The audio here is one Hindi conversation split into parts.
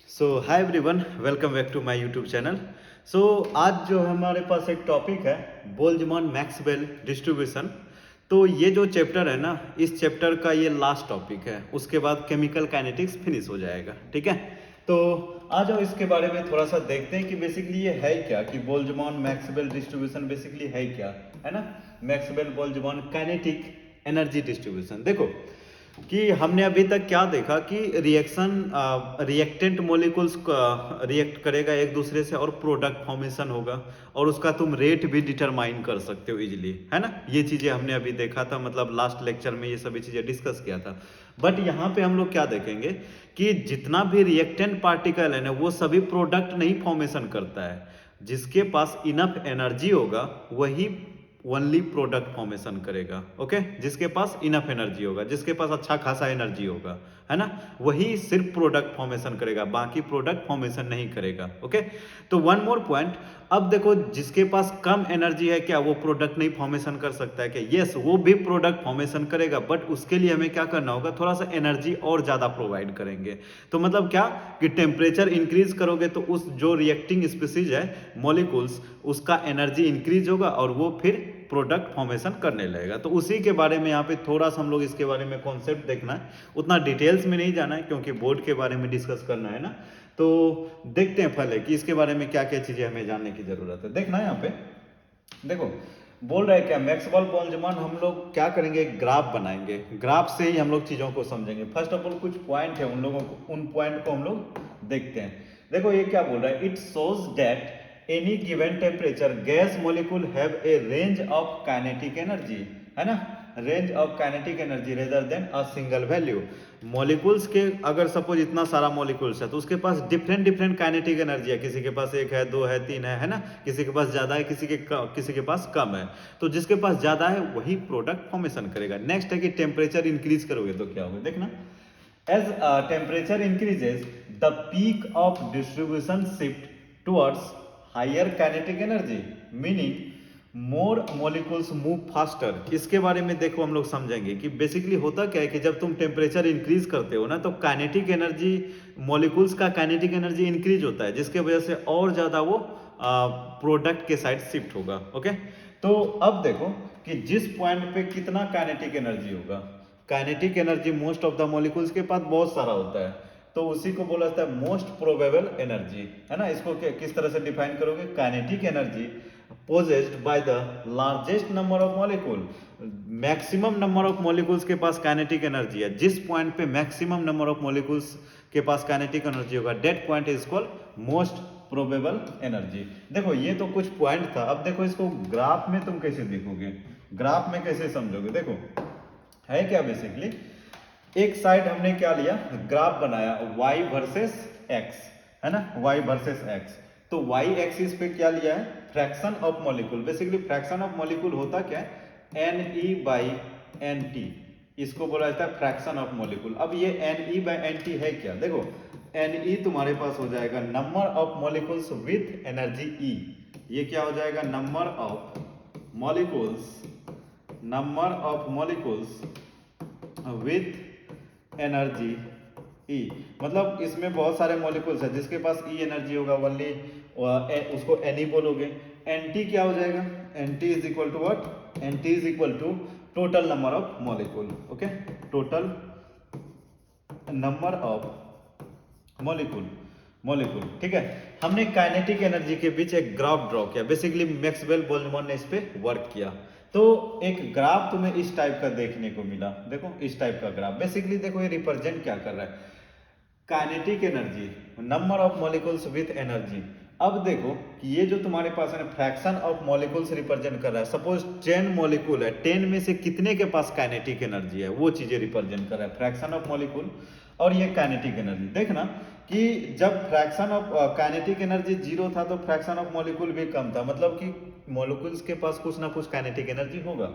Hi everyone, welcome back to my YouTube channel. So आज जो हमारे पास एक टॉपिक है बोल्ट्जमान मैक्सवेल डिस्ट्रीब्यूशन। तो ये जो चैप्टर है ना, इस चैप्टर का ये लास्ट टॉपिक है। उसके बाद केमिकल काइनेटिक्स फिनिश हो जाएगा। ठीक है, तो आ जाओ इसके बारे में थोड़ा सा देखते हैं कि बेसिकली ये है क्या, कि बोल्ट्जमान मैक्सवेल डिस्ट्रीब्यूशन बेसिकली है क्या, है ना। Maxwell Boltzmann kinetic energy distribution. देखो कि हमने अभी तक क्या देखा कि रिएक्टेंट मॉलिक्यूल्स रिएक्ट करेगा एक दूसरे से और प्रोडक्ट फॉर्मेशन होगा, और उसका तुम रेट भी डिटरमाइन कर सकते हो इजीली, है ना। ये चीजें हमने अभी देखा था, मतलब लास्ट लेक्चर में ये सभी चीजें डिस्कस किया था। बट यहाँ पे हम लोग क्या देखेंगे कि जितना भी रिएक्टेंट पार्टिकल है ना, वो सभी प्रोडक्ट नहीं फॉर्मेशन करता है। जिसके पास इनफ एनर्जी होगा वही ओनली प्रोडक्ट फॉर्मेशन करेगा। ओके, जिसके पास इनफ एनर्जी होगा, जिसके पास अच्छा खासा एनर्जी होगा, है ना, वही सिर्फ प्रोडक्ट फॉर्मेशन करेगा, बाकी प्रोडक्ट फॉर्मेशन नहीं करेगा। ओके, तो वन मोर पॉइंट। अब देखो, जिसके पास कम एनर्जी है, क्या वो प्रोडक्ट नहीं फॉर्मेशन कर सकता है? क्या यस, वो भी प्रोडक्ट फॉर्मेशन करेगा, बट उसके लिए हमें क्या करना होगा, थोड़ा सा एनर्जी और ज्यादा प्रोवाइड करेंगे। तो मतलब क्या कि टेम्परेचर इंक्रीज करोगे तो उस जो रिएक्टिंग स्पीसीज है, मॉलिक्यूल्स, उसका एनर्जी इंक्रीज होगा और वो फिर प्रोडक्ट फॉर्मेशन करने लगेगा। तो उसी के बारे में यहाँ पे थोड़ा सा हम लोग इसके बारे में कॉन्सेप्ट देखना है। उतना डिटेल्स में नहीं जाना है क्योंकि बोर्ड के बारे में डिस्कस करना है ना। तो देखते हैं पहले कि इसके बारे में क्या क्या चीजें हमें जानने की जरूरत है। देखना है यहाँ पे, देखो बोल रहे हैं क्या, मैक्सवेल बोल्ट्जमान हम लोग क्या करेंगे, ग्राफ बनाएंगे। ग्राफ से ही हम लोग चीजों को समझेंगे। फर्स्ट ऑफ ऑल कुछ पॉइंट है, उन लोगों को, उन पॉइंट को हम लोग देखते हैं। देखो ये क्या बोल रहा है, it shows that any given temperature gas molecule have a range of kinetic energy, है ना, range of kinetic energy rather than a single value. Molecules के अगर सपोज इतना सारा मॉलिक्यूल्स है तो उसके पास डिफरेंट डिफरेंट काइनेटिक एनर्जी है। किसी के पास एक है, दो है, तीन है ना, किसी के पास ज्यादा है, किसी के पास कम है। तो जिसके पास ज्यादा है वही प्रोडक्ट फॉर्मेशन करेगा। नेक्स्ट है कि टेम्परेचर इंक्रीज करोगे तो क्या होगा, देखना। As temperature increases, the peak of distribution shift towards higher kinetic energy, meaning more molecules move faster। इसके बारे में देखो हम लोग समझेंगे कि बेसिकली होता क्या है कि जब तुम टेम्परेचर इंक्रीज करते हो ना, तो काइनेटिक एनर्जी, मॉलिक्यूल्स का काइनेटिक एनर्जी इंक्रीज होता है, जिसके वजह से और ज्यादा वो प्रोडक्ट के साइड शिफ्ट होगा। ओके, तो अब देखो कि जिस पॉइंट पे कितना काइनेटिक एनर्जी होगा, kinetic energy most of the molecules के पास बहुत सारा होता है, तो उसी को बोला जाता है मोस्ट प्रोबेबल एनर्जी, है ना। इसको किस तरह से डिफाइन करोगे, kinetic energy possessed by the largest number of molecule. Maximum number of molecules के पास काइनेटिक एनर्जी है, जिस पॉइंट पे मैक्सिमम नंबर ऑफ मॉलिक्यूल्स के पास काइनेटिक एनर्जी होगा, that point is called most probable energy. देखो ये तो कुछ पॉइंट था। अब देखो इसको ग्राफ में तुम कैसे देखोगे, ग्राफ में कैसे समझोगे। देखो है क्या, बेसिकली एक साइड हमने क्या लिया, ग्राफ बनाया y वर्सेस x, है ना, y वर्सेस x। तो y एक्सिस पे क्या लिया है, fraction of molecule. Basically fraction of molecule होता क्या है, Ne/Nt, इसको बोला जाता है फ्रैक्शन ऑफ मॉलिक्यूल। अब ये Ne/Nt है क्या, देखो Ne तुम्हारे पास हो जाएगा number of molecules with energy E। ये क्या हो जाएगा, number of molecules, number of molecules with energy E। मतलब इसमें बहुत सारे मॉलिक्यूल्स है, जिसके पास E एनर्जी होगा ओनली उसको Ne बोलोगे। Nt क्या हो जाएगा, Nt is equal to what, Nt is equal to total number of molecule. Okay, total number of molecule. ठीक है, हमने काइनेटिक एनर्जी के बीच एक ग्राफ ड्रॉ किया। बेसिकली मैक्सवेल बोल्ट्जमान ने इस पे वर्क किया। तो एक ग्राफ तुम्हें इस टाइप का देखने को मिला। देखो इस टाइप का ग्राफ, बेसिकली देखो ये रिप्रेजेंट क्या कर रहा है, kinetic energy, number of molecules with energy. अब देखो कि ये जो तुम्हारे पास है फ्रैक्शन ऑफ मॉलिक्यूल्स रिप्रेजेंट कर रहा है। सपोज 10 मॉलिक्यूल है, 10 में से कितने के पास काइनेटिक एनर्जी है, वो चीजें रिप्रेजेंट कर रहा है, फ्रैक्शन ऑफ मॉलिक्यूल और ये काइनेटिक एनर्जी। देखना कि जब fraction of kinetic energy zero था तो फ्रैक्शन ऑफ मॉलिक्यूल भी कम था, मतलब कि मॉलिक्यूल्स के पास कुछ ना कुछ काइनेटिक एनर्जी होगा।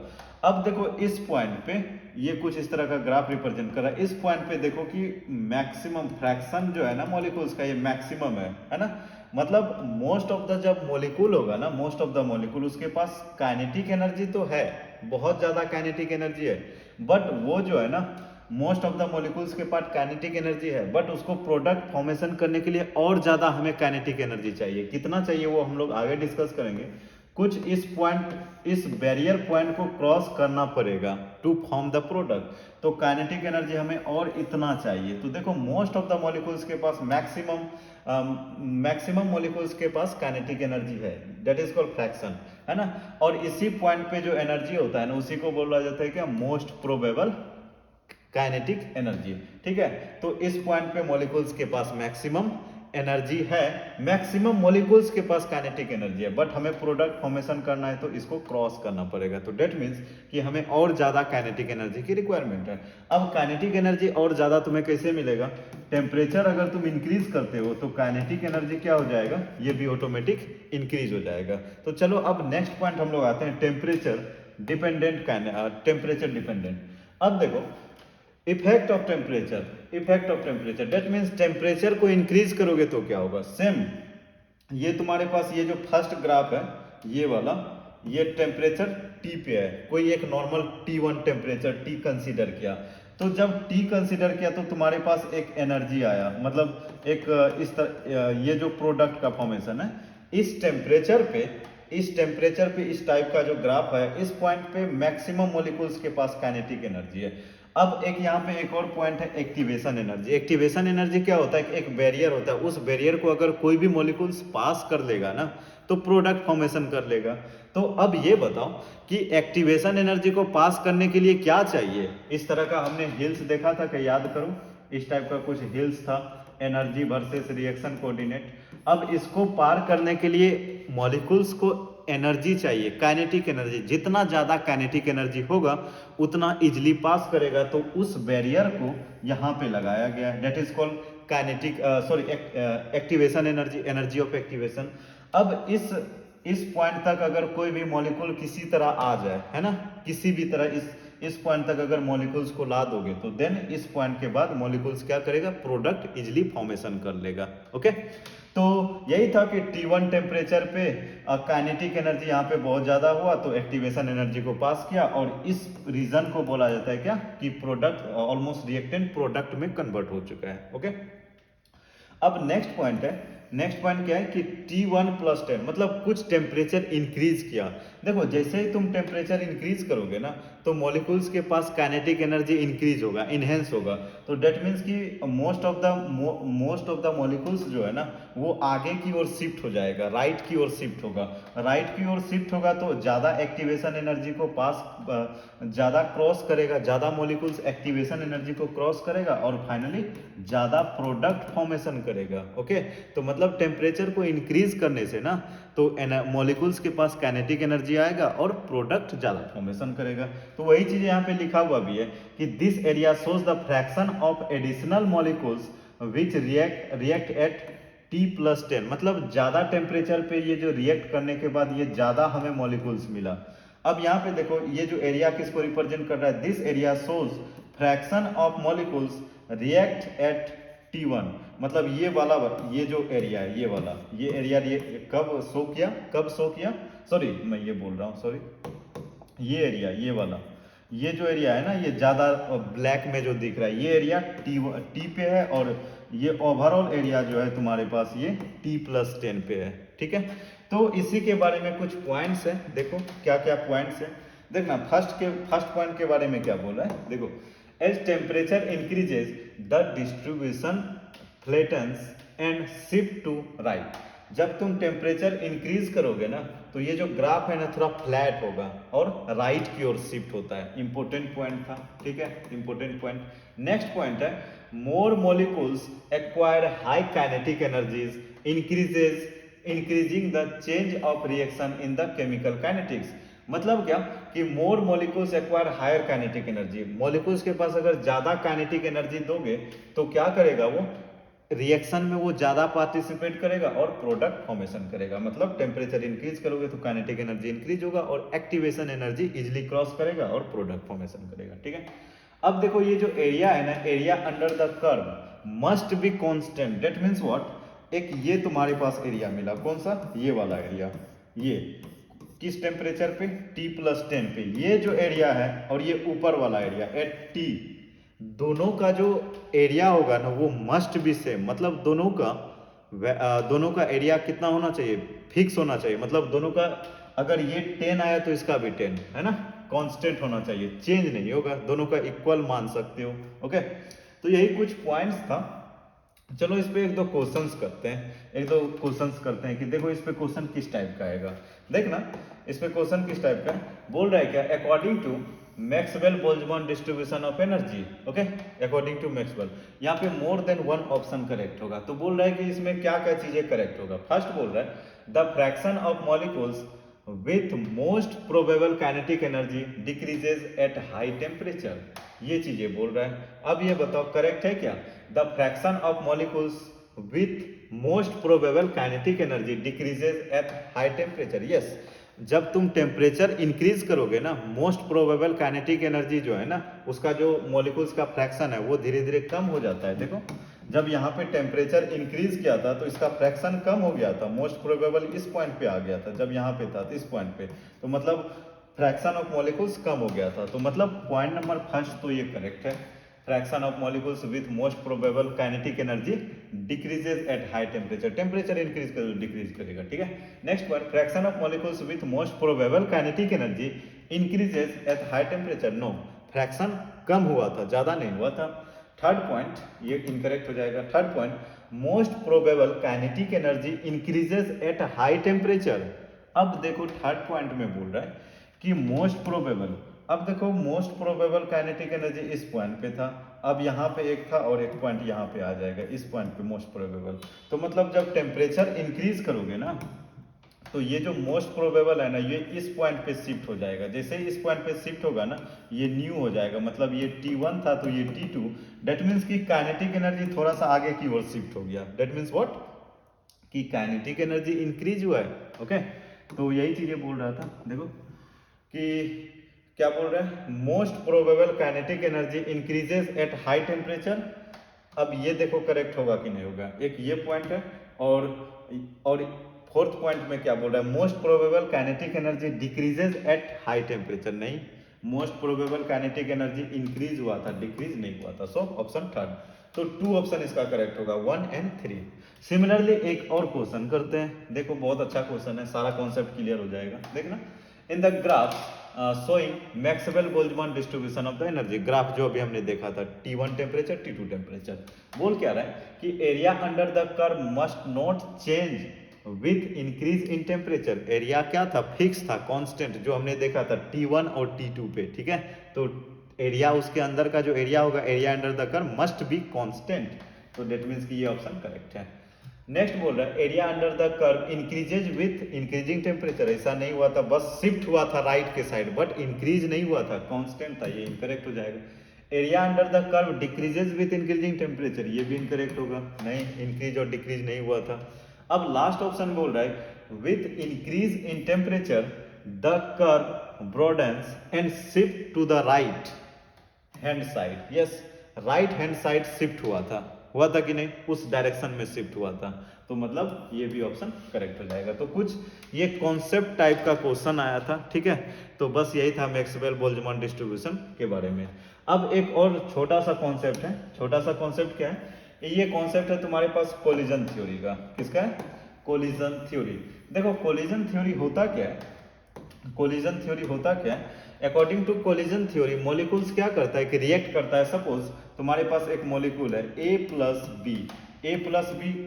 अब देखो इस पॉइंट पे ये कुछ इस तरह का ग्राफ रिप्रेजेंट कर रहा है। इस पॉइंट पे देखो कि मैक्सिमम फ्रैक्शन जो है ना मॉलिक्यूल्स का, ये मैक्सिमम है ना। मतलब मोस्ट ऑफ द जब मॉलिक्यूल होगा ना, मोस्ट ऑफ द मॉलिक्यूल, उसके पास काइनेटिक एनर्जी तो है, बहुत ज्यादा काइनेटिक एनर्जी है, बट वो जो है ना मोस्ट ऑफ द मॉलिक्यूल्स के पास काइनेटिक एनर्जी है, बट उसको प्रोडक्ट फॉर्मेशन करने के लिए और ज्यादा हमें काइनेटिक एनर्जी चाहिए। कितना चाहिए वो हम लोग आगे डिस्कस करेंगे। कुछ इस पॉइंट, इस बैरियर पॉइंट को क्रॉस करना पड़ेगा टू फॉर्म द प्रोडक्ट। तो काइनेटिक एनर्जी हमें और इतना चाहिए। तो देखो मोस्ट ऑफ द मॉलिक्यूल्स के पास मैक्सिमम मॉलिक्यूल्स के पास काइनेटिक एनर्जी है, दैट इज कॉल्ड फ्रैक्शन, है ना। और इसी पॉइंट पे जो एनर्जी होता है ना, उसी को बोला जाता है क्या, मोस्ट प्रोबेबल काइनेटिक एनर्जी। ठीक है, तो इस पॉइंट पे मॉलिक्यूल्स के पास मैक्सिमम एनर्जी है, मैक्सिमम मॉलिक्यूल्स के पास काइनेटिक एनर्जी है, बट हमें प्रोडक्ट फॉर्मेशन करना है तो इसको क्रॉस करना पड़ेगा। तो डेट मीन्स कि हमें और ज्यादा काइनेटिक एनर्जी की रिक्वायरमेंट है। अब काइनेटिक एनर्जी और ज्यादा तुम्हें कैसे मिलेगा, टेम्परेचर अगर तुम इंक्रीज करते हो तो काइनेटिक एनर्जी क्या हो जाएगा, ये भी ऑटोमेटिक इंक्रीज हो जाएगा। तो चलो अब नेक्स्ट पॉइंट हम लोग आते हैं, टेम्परेचर डिपेंडेंट, टेम्परेचर डिपेंडेंट। अब देखो effect of temperature, effect of temperature that means temperature को इंक्रीज करोगे तो क्या होगा। सेम ये तुम्हारे पास ये जो फर्स्ट ग्राफ है ये वाला, ये टेम्परेचर टी पे है, कोई एक normal T1 temperature T consider किया। तो जब टी कंसीडर किया तो तुम्हारे पास एक एनर्जी आया, मतलब एक इस तरह ये जो प्रोडक्ट का फॉर्मेशन है, इस टेम्परेचर पे, इस टेम्परेचर पे इस टाइप का जो ग्राफ है, इस पॉइंट पे मैक्सिमम मॉलिक्यूल्स के पास काइनेटिक एनर्जी है। अब एक यहाँ पे एक और पॉइंट है एक्टिवेशन एनर्जी। एक्टिवेशन एनर्जी क्या होता है, एक बैरियर होता है, उस बैरियर को अगर कोई भी मॉलिक्यूल्स पास कर लेगा ना तो प्रोडक्ट फॉर्मेशन कर लेगा। तो अब ये बताओ कि एक्टिवेशन एनर्जी को पास करने के लिए क्या चाहिए। इस तरह का हमने हिल्स देखा था, क्या याद करो, इस टाइप का कुछ हिल्स था, एनर्जी वर्सेस रिएक्शन कोऑर्डिनेट। अब इसको पार करने के लिए मॉलिक्यूल्स को एनर्जी चाहिए, काइनेटिक एनर्जी। जितना ज्यादा काइनेटिक एनर्जी होगा उतना इजिली पास करेगा। तो उस बैरियर को यहाँ पे लगाया गया है, that is called kinetic activation energy, energy of activation. अब इस पॉइंट तक अगर कोई भी मॉलिक्यूल किसी तरह आ जाए, है ना, किसी भी तरह इस पॉइंट तक अगर मॉलिक्यूल्स को ला दोगे तो देन इस पॉइंट के बाद मॉलिक्यूल्स क्या करेगा, प्रोडक्ट इजिली फॉर्मेशन कर लेगा। ओके, तो यही था कि T1 टेम्परेचर पे काइनेटिक एनर्जी यहाँ पे बहुत ज्यादा हुआ तो एक्टिवेशन एनर्जी को पास किया, और इस रीजन को बोला जाता है क्या, कि प्रोडक्ट ऑलमोस्ट रिएक्टेंट प्रोडक्ट में कन्वर्ट हो चुका है। ओके, अब नेक्स्ट पॉइंट है, नेक्स्ट पॉइंट क्या है कि T1 + 10 मतलब कुछ टेम्परेचर इंक्रीज किया। देखो जैसे ही तुम टेम्परेचर इंक्रीज करोगे ना तो मॉलिक्यूल्स के पास काइनेटिक एनर्जी इंक्रीज होगा, इनहेंस होगा। तो डेट मीन्स कि मोस्ट ऑफ द मॉलिक्यूल्स जो है ना वो आगे की ओर शिफ्ट हो जाएगा, राइट की ओर शिफ्ट होगा। राइट की ओर शिफ्ट होगा तो ज्यादा एक्टिवेशन एनर्जी को पास, ज्यादा क्रॉस करेगा, ज्यादा मॉलिक्यूल्स एक्टिवेशन एनर्जी को क्रॉस करेगा और फाइनली ज्यादा प्रोडक्ट फॉर्मेशन करेगा। ओके, तो मतलब टेम्परेचर को इंक्रीज करने से ना तो मॉलिक्यूल्स के पास काइनेटिक एनर्जी आएगा और प्रोडक्ट ज्यादा फॉर्मेशन करेगा। तो वही चीज यहाँ पे लिखा हुआ भी है कि this area shows the fraction of additional molecules which react eight T+10 मतलब ज्यादा टेम्परेचर पे ये जो रिएक्ट करने के बाद ये ज्यादा हमें मॉलिक्यूल्स मिला। अब यहाँ पे देखो ये जो एरिया किसको रिप्रेजेंट कर रहा है, this area shows fraction of molecules react eight T1 मतलब ये वाला, ये जो एरिया है, ये वाला, ये एरिया कब शो किया, सॉरी मैं ये बोल रहा हूँ, सॉरी, ये एरिया, ये वाला, ये जो एरिया है ना ये ज्यादा ब्लैक में जो दिख रहा है ये एरिया टी पे है, और ये ओवरऑल एरिया जो है तुम्हारे पास ये T+10 पे है। ठीक है, तो इसी के बारे में कुछ पॉइंट्स है, देखो क्या क्या पॉइंट्स है। देखना फर्स्ट पॉइंट के बारे में क्या बोल रहा है, देखो as temperature increases the distribution flattens and shift to right. जब तुम टेम्परेचर इंक्रीज करोगे ना तो ये जो ग्राफ है ना थोड़ा फ्लैट होगा और राइट की ओर शिफ्ट होता है। इंपॉर्टेंट पॉइंट था, ठीक है, इंपॉर्टेंट पॉइंट। नेक्स्ट पॉइंट है more molecules acquire high kinetic energies increasing the change of reaction in the chemical kinetics. मतलब क्या कि more molecules acquire higher kinetic energy, molecules के पास अगर ज्यादा काइनेटिक एनर्जी दोगे तो क्या करेगा, वो रिएक्शन में वो ज्यादा पार्टिसिपेट करेगा और प्रोडक्ट फॉर्मेशन करेगा। मतलब टेम्परेचर इंक्रीज करोगे तो काइनेटिक एनर्जी इंक्रीज होगा और एक्टिवेशन एनर्जी इजिली क्रॉस करेगा और प्रोडक्ट फॉर्मेशन करेगा। ठीक है, अब देखो ये जो एरिया है ना, area under the curve must be constant. That means what, एक ये तुम्हारे पास एरिया मिला, कौन सा, ये वाला एरिया, ये किस टेम्परेचर पे, T+10 पे, ये जो एरिया है और ये ऊपर वाला एरिया एट T, दोनों का जो एरिया होगा ना वो मस्ट बी सेम, मतलब दोनों का एरिया कितना होना चाहिए, फिक्स होना चाहिए। मतलब दोनों का अगर ये 10 आया तो इसका भी 10, है ना, कांस्टेंट होना चाहिए, चेंज नहीं होगा, दोनों का इक्वल मान सकते हो। ओके, तो यही कुछ पॉइंट्स था। चलो इस पे एक दो क्वेश्चंस करते हैं, कि देखो इस पे क्वेश्चन किस टाइप का आएगा। देखना इस पे क्वेश्चन किस टाइप का है। बोल रहा है क्या, according to Maxwell Boltzmann distribution of energy. Okay, according to Maxwell, यहाँ पे more than one option correct होगा। तो बोल रहा है कि इसमें क्या क्या चीजें करेक्ट होगा। फर्स्ट बोल रहा है the fraction of molecules with most probable kinetic energy decreases at high temperature, ये चीजें बोल रहा है। अब ये बताओ करेक्ट है क्या, the fraction of molecules with most probable kinetic energy decreases at high temperature. Yes, जब तुम टेम्परेचर इंक्रीज करोगे ना, मोस्ट प्रोबेबल काइनेटिक एनर्जी जो है ना, उसका जो मॉलिक्यूल्स का फ्रैक्शन है वो धीरे धीरे कम हो जाता है। देखो जब यहाँ पे टेम्परेचर इंक्रीज किया था तो इसका फ्रैक्शन कम हो गया था, मोस्ट प्रोबेबल इस पॉइंट पे आ गया था, जब यहाँ पे था तो इस पॉइंट पे, तो मतलब फ्रैक्शन ऑफ मॉलिक्यूल्स कम हो गया था। तो मतलब पॉइंट नंबर फर्स्ट तो ये करेक्ट है, fraction of molecules with most probable kinetic energy decreases at high temperature, temperature increase कर डिक्रीज करेगा। ठीक है, next point, fraction of molecules with most probable kinetic energy increases at high temperature. No, fraction कम हुआ था, ज्यादा नहीं हुआ था। थर्ड पॉइंट ये इनकरेक्ट हो जाएगा। Third point, most probable kinetic energy increases at high temperature. अब देखो थर्ड पॉइंट में बोल रहा है कि मोस्ट प्रोबेबल, अब देखो मोस्ट प्रोबेबल काइनेटिक एनर्जी इस पॉइंट पे था, अब यहाँ पे एक था और एक पॉइंट यहाँ पे आ जाएगा, इस पॉइंट पे मोस्ट प्रोबेबल। तो मतलब जब टेम्परेचर इंक्रीज करोगे ना तो ये जो मोस्ट प्रोबेबल है ना, ये इस पॉइंट पे शिफ्ट हो जाएगा। जैसे ही इस पॉइंट पे शिफ्ट होगा ना, ये न्यू हो जाएगा, मतलब ये T1 था तो ये T2। डेट मीन्स कि काइनेटिक एनर्जी थोड़ा सा आगे की ओर शिफ्ट हो गया। डेट मीन्स व्हाट, कि काइनेटिक एनर्जी इंक्रीज हुआ है। ओके, तो यही चीजें बोल रहा था। देखो कि क्या बोल रहा है, most probable kinetic energy increases at high temperature. अब ये देखो करेक्ट होगा कि नहीं होगा, एक ये पॉइंट है और फोर्थ पॉइंट में क्या बोल रहा है, most probable kinetic energy decreases at high temperature. नहीं, most probable kinetic energy increase हुआ था, डिक्रीज नहीं हुआ था। सो ऑप्शन थर्ड, तो 2 ऑप्शन इसका करेक्ट होगा, 1 एंड 3। सिमिलरली एक और क्वेश्चन करते हैं। देखो बहुत अच्छा क्वेश्चन है, सारा कॉन्सेप्ट क्लियर हो जाएगा। देखना, in the graph showing Maxwell Boltzmann distribution of the energy, graph जो अभी हमने देखा था, T1 टेम्परेचर T2 टेम्परेचर, बोल क्या रहा है कि area under the curve must not change with increase in temperature. Area क्या था, फिक्स था, कांस्टेंट, जो हमने देखा था T1 और T2 पे। ठीक है, तो एरिया उसके अंदर का जो एरिया होगा, area under the curve must be constant. तो दैट मीन्स कि ये ऑप्शन करेक्ट है। नेक्स्ट बोल रहा है area under the curve increases with increasing temperature. ऐसा नहीं हुआ था, बस शिफ्ट हुआ था राइट के साइड, बट इंक्रीज नहीं हुआ था, कांस्टेंट था, ये इनकरेक्ट हो जाएगा। Area under the curve decreases with increasing temperature, ये भी इनकरेक्ट होगा, नहीं, इंक्रीज और डिक्रीज नहीं हुआ था। अब लास्ट ऑप्शन बोल रहा है with increase in temperature the curve broadens and shift to the right hand side. Yes, right hand side shift हुआ था कि नहीं, उस डायरेक्शन में शिफ्ट हुआ था। तो मतलब ये भी ऑप्शन करेक्ट हो जाएगा। तो कुछ ये कॉन्सेप्ट टाइप का क्वेश्चन आया था। ठीक है, तो बस यही था मैक्सवेल बोल्ट्जमैन डिस्ट्रीब्यूशन के बारे में। अब एक और छोटा सा कॉन्सेप्ट है। छोटा सा कॉन्सेप्ट क्या है, ये कॉन्सेप्ट है तुम्हारे पास कोलिजन थ्योरी का। किसका है, कोलिजन थ्योरी। देखो कोलिजन थ्योरी होता क्या है, कोलिजन थ्योरी होता क्या है, according to collision theory molecules क्या करता है कि रिएक्ट करता है। सपोज तुम्हारे पास एक मॉलिक्यूल है A प्लस बी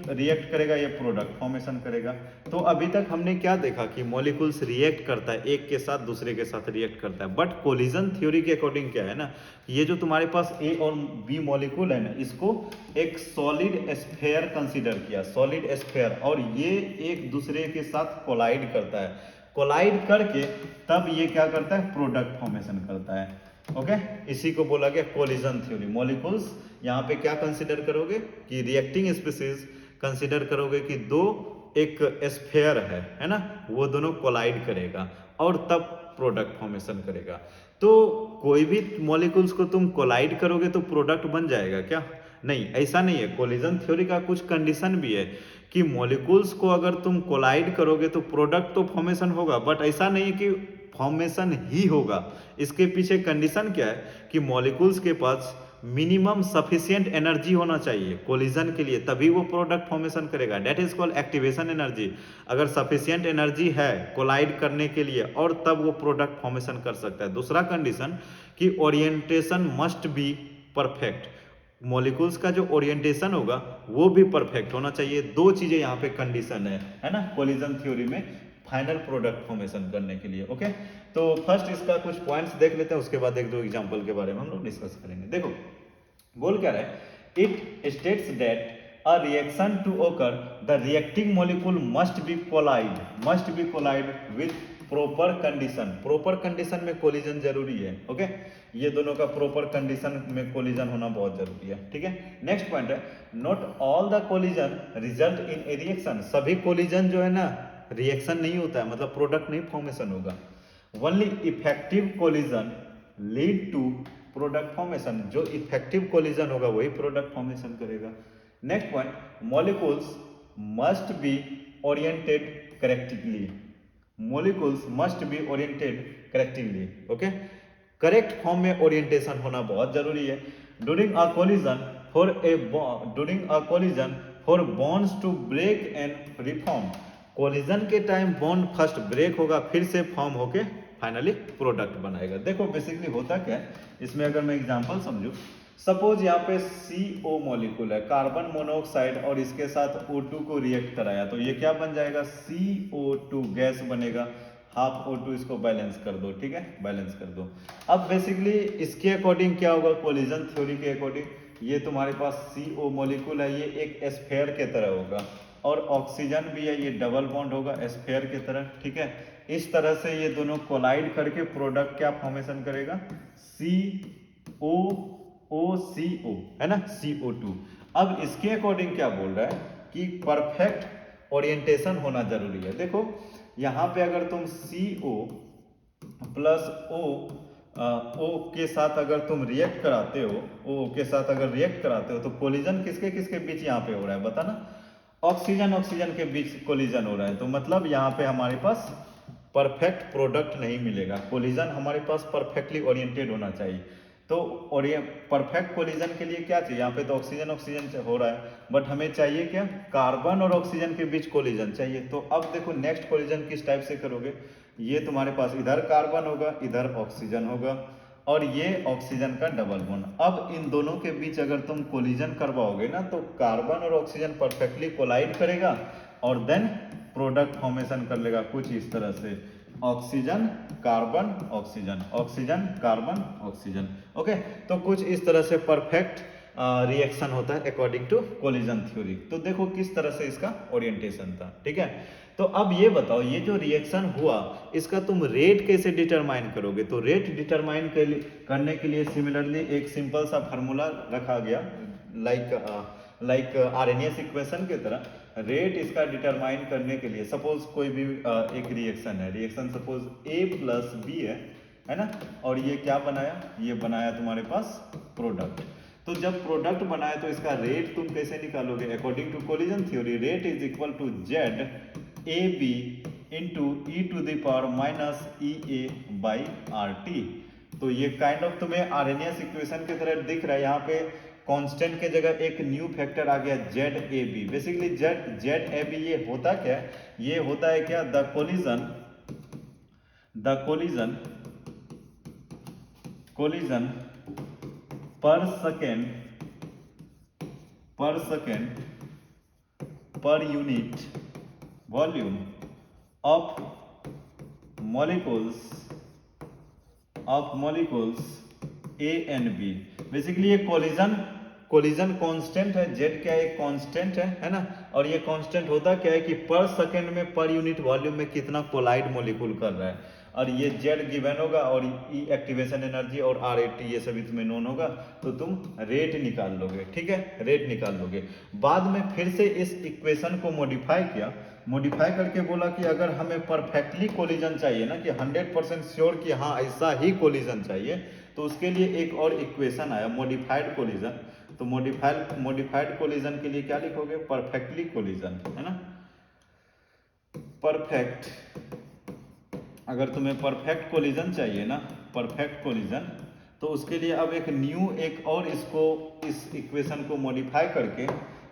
रिएक्ट करेगा, ये प्रोडक्ट फॉर्मेशन करेगा। तो अभी तक हमने क्या देखा कि मॉलिक्यूल्स रिएक्ट करता है, एक के साथ दूसरे के साथ रिएक्ट करता है। बट कोलिजन थ्योरी के अकॉर्डिंग क्या है ना, ये जो तुम्हारे पास A और B मॉलिक्यूल है ना, इसको एक सॉलिड स्फेयर कंसीडर किया, सॉलिड स्फेयर, और ये एक दूसरे के साथ कोलाइड करता है। कोलाइड करके तब ये क्या करता है, प्रोडक्ट फॉर्मेशन करता है। ओके, इसी को बोला गया कोलिजन थ्योरी। मॉलिक्यूल्स यहाँ पे क्या कंसीडर करोगे कि रिएक्टिंग स्पीसीज कंसीडर करोगे कि दो एक स्फेयर है ना, वो दोनों कोलाइड करेगा और तब प्रोडक्ट फॉर्मेशन करेगा। तो कोई भी मॉलिक्यूल्स को तुम कोलाइड करोगे तो प्रोडक्ट बन जाएगा क्या, नहीं, ऐसा नहीं है। कोलिजन थ्योरी का कुछ कंडीशन भी है कि मॉलिक्यूल्स को अगर तुम कोलाइड करोगे तो प्रोडक्ट तो फॉर्मेशन होगा, बट ऐसा नहीं है कि फॉर्मेशन ही होगा। इसके पीछे कंडीशन क्या है कि मॉलिक्यूल्स के पास मिनिमम सफिशिएंट एनर्जी होना चाहिए कोलिजन के लिए, तभी वो प्रोडक्ट फॉर्मेशन करेगा। That is called activation energy. अगर सफिशिएंट एनर्जी है कोलाइड करने के लिए और तब वो प्रोडक्ट फॉर्मेशन कर सकता है। दूसरा कंडीशन कि orientation must be perfect, molecules का जो ओरिएंटेशन होगा वो भी परफेक्ट होना चाहिए। दो चीजें यहाँ पे कंडीशन है ना, कोलिजन थ्योरी में फाइनल प्रोडक्ट फॉर्मेशन करने के लिए। ओके, तो फर्स्ट इसका कुछ पॉइंट्स देख लेते हैं, उसके बाद एक दो एग्जांपल के बारे में हम लोग डिस्कस करेंगे। देखो बोल क्या रहा है, it states that a reaction to occur the reacting molecule must be collide with proper condition. Proper condition में कोलिजन जरूरी है। ओके, ये दोनों का प्रॉपर कंडीशन में कोलिजन होना बहुत जरूरी है। ठीक है, नेक्स्ट पॉइंट है, not all the collision result in A reaction. सभी कोलिजन जो है ना रिएक्शन नहीं होता है, मतलब प्रोडक्ट नहीं फॉर्मेशन होगा। Only effective collision lead to product formation. जो इफेक्टिव कोलिजन होगा वही प्रोडक्ट फॉर्मेशन करेगा। Next point, molecules must be oriented correctly. Molecules must be oriented correctly. Okay, correct form में ओरिएंटेशन होना बहुत जरूरी है। During a collision for bonds to break and reform. Collision के टाइम बॉन्ड फर्स्ट ब्रेक होगा, फिर से फॉर्म होके फाइनली प्रोडक्ट बनाएगा। देखो बेसिकली होता क्या है इसमें, अगर मैं एग्जांपल समझूं, सपोज यहाँ पे CO मॉलिक्यूल है, कार्बन मोनोऑक्साइड, और इसके साथ O2 को रिएक्ट कराया, तो ये क्या बन जाएगा, CO2 गैस बनेगा। हाफ O2 इसको बैलेंस कर दो। ठीक है, बैलेंस कर दो। अब बेसिकली इसके अकॉर्डिंग क्या होगा, कोलिजन थ्योरी के अकॉर्डिंग ये तुम्हारे पास CO मॉलिक्यूल है, ये एक स्फेयर के तरह होगा, और ऑक्सीजन भी है, ये डबल बॉन्ड होगा स्फेयर की तरह। ठीक है, इस तरह से ये दोनों कोलाइड करके प्रोडक्ट क्या फॉर्मेशन करेगा, COO है ना, CO2। अब इसके अकॉर्डिंग क्या बोल रहा है कि परफेक्ट ओरिएंटेशन होना जरूरी है। देखो यहाँ पे अगर तुम CO प्लस O के साथ अगर तुम रिएक्ट कराते हो, O के साथ अगर रिएक्ट कराते हो, तो कोलिजन किसके किसके बीच यहाँ पे हो रहा है बताना, ऑक्सीजन ऑक्सीजन के बीच कोलिजन हो रहा है। तो मतलब यहाँ पे हमारे पास परफेक्ट प्रोडक्ट नहीं मिलेगा। कोलिजन हमारे पास परफेक्टली ओरिएंटेड होना चाहिए। तो और ये परफेक्ट कोलिजन के लिए क्या चाहिए, यहाँ पे तो ऑक्सीजन ऑक्सीजन हो रहा है, बट हमें चाहिए क्या, कार्बन और ऑक्सीजन के बीच कोलिजन चाहिए। तो अब देखो नेक्स्ट कोलिजन किस टाइप से करोगे, ये तुम्हारे पास इधर कार्बन होगा, इधर ऑक्सीजन होगा, और ये ऑक्सीजन का डबल बॉन्ड। अब इन दोनों के बीच अगर तुम कोलिजन करवाओगे ना, तो कार्बन और ऑक्सीजन परफेक्टली कोलाइड करेगा और देन प्रोडक्ट फॉर्मेशन कर लेगा कुछ इस तरह से, oxygen carbon oxygen, oxygen carbon oxygen. Okay, तो कुछ इस तरह से परफेक्ट रिएक्शन होता है अकॉर्डिंग टू कोलिजन थ्योरी। तो देखो किस तरह से इसका ओरिएंटेशन था। ठीक है, तो अब ये बताओ, ये जो रिएक्शन हुआ इसका तुम रेट कैसे डिटरमाइन करोगे। तो रेट डिटरमाइन करने के लिए सिमिलरली एक सिंपल सा फार्मूला रखा गया, लाइक आरएनएस इक्वेशन की तरह। रेट इसका डिटरमाइन करने के लिए सपोज कोई भी एक रिएक्शन है, reaction suppose A plus B है ना, और ये क्या बनाया, ये बनाया तुम्हारे पास प्रोडक्ट। तो जब प्रोडक्ट बनाया तो इसका रेट तुम कैसे निकालोगे, according to collision theory rate is equal to ZAB into E⁻EA/RT। तो ये काइंड ऑफ तुम्हें आरएनएस इक्वेशन की तरह दिख रहा है। यहाँ पे कांस्टेंट के जगह एक न्यू फैक्टर आ गया ZAB। बेसिकली ZAB ये होता क्या है, ये होता है क्या, द कोलिजन पर second per unit volume of molecules A and B। Basically ये कोलिजन कांस्टेंट है, Z क्या है, कांस्टेंट है ना, और ये कांस्टेंट होता क्या है कि पर सेकंड में पर यूनिट वॉल्यूम में कितना कोलाइड मॉलिक्यूल कर रहा है, और ये Z गिवन होगा, और E एक्टिवेशन एनर्जी और RAT ये सभी तुम्हें नोन होगा, तो तुम रेट निकाल लोगे। ठीक है, रेट निकाल लोगे। बाद में फिर से इस इक्वेशन को मॉडिफाई करके बोला कि अगर हमें परफेक्टली कोलिजन चाहिए ना, कि 100% श्योर कि हाँ ऐसा ही कोलिजन चाहिए, तो उसके लिए एक और इक्वेशन आया मॉडिफाइड कोलिजन। तो मॉडिफाइड कोलिजन के लिए क्या लिखोगे, परफेक्टली कोलिजन, है ना, परफेक्ट। अगर तुम्हें परफेक्ट कोलिजन चाहिए ना, परफेक्ट कोलिजन, तो उसके लिए अब एक और इसको इस इक्वेशन को मॉडिफाई करके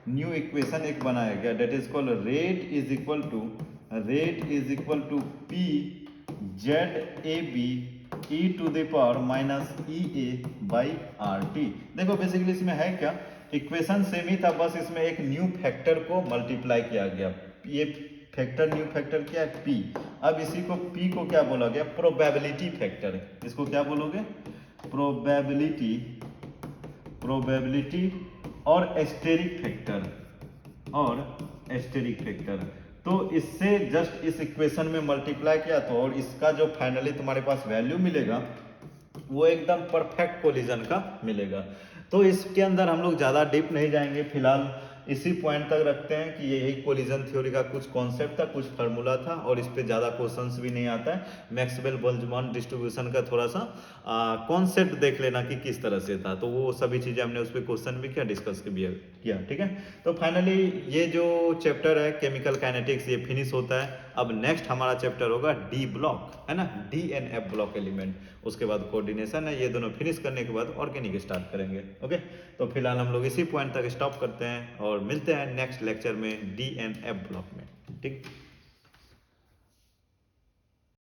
न्यू इक्वेशन एक बनाया गया, that is called rate is equal to P Z A B E to the power minus E A by R T. देखो बेसिकली इसमें है क्या, इक्वेशन सेम ही था, बस इसमें एक न्यू फैक्टर को मल्टीप्लाई किया गया। ये फैक्टर न्यू फैक्टर क्या है, पी। अब इसी को पी को क्या बोला गया, प्रोबेबिलिटी फैक्टर। इसको क्या बोलोगे, प्रोबेबिलिटी और एस्टेरिक फैक्टर। तो इससे जस्ट इस इक्वेशन में मल्टीप्लाई किया तो, और इसका जो फाइनली तुम्हारे पास वैल्यू मिलेगा वो एकदम परफेक्ट कोलिजन का मिलेगा। तो इसके अंदर हम लोग ज़्यादा डीप नहीं जाएंगे, फिलहाल इसी पॉइंट तक रखते हैं कि यही कोलिजन थ्योरी का कुछ कॉन्सेप्ट था, कुछ फार्मूला था, और इस पे ज़्यादा क्वेश्चंस भी नहीं आता है। मैक्सवेल बोल्ट्जमान डिस्ट्रीब्यूशन का थोड़ा सा कॉन्सेप्ट देख लेना कि किस तरह से था, तो वो सभी चीज़ें हमने उस पर क्वेश्चन भी किया, डिस्कस भी किया। ठीक है, तो फाइनली ये जो चैप्टर है केमिकल काइनेटिक्स ये फिनिश होता है। अब नेक्स्ट हमारा चैप्टर होगा डी ब्लॉक, है ना, D and F block element. उसके बाद कोऑर्डिनेशन है, ये दोनों फिनिश करने के बाद ऑर्गेनिक स्टार्ट करेंगे। ओके, तो फिलहाल हम लोग इसी पॉइंट तक स्टॉप करते हैं और मिलते हैं नेक्स्ट लेक्चर में डी एंड एफ ब्लॉक में। ठीक।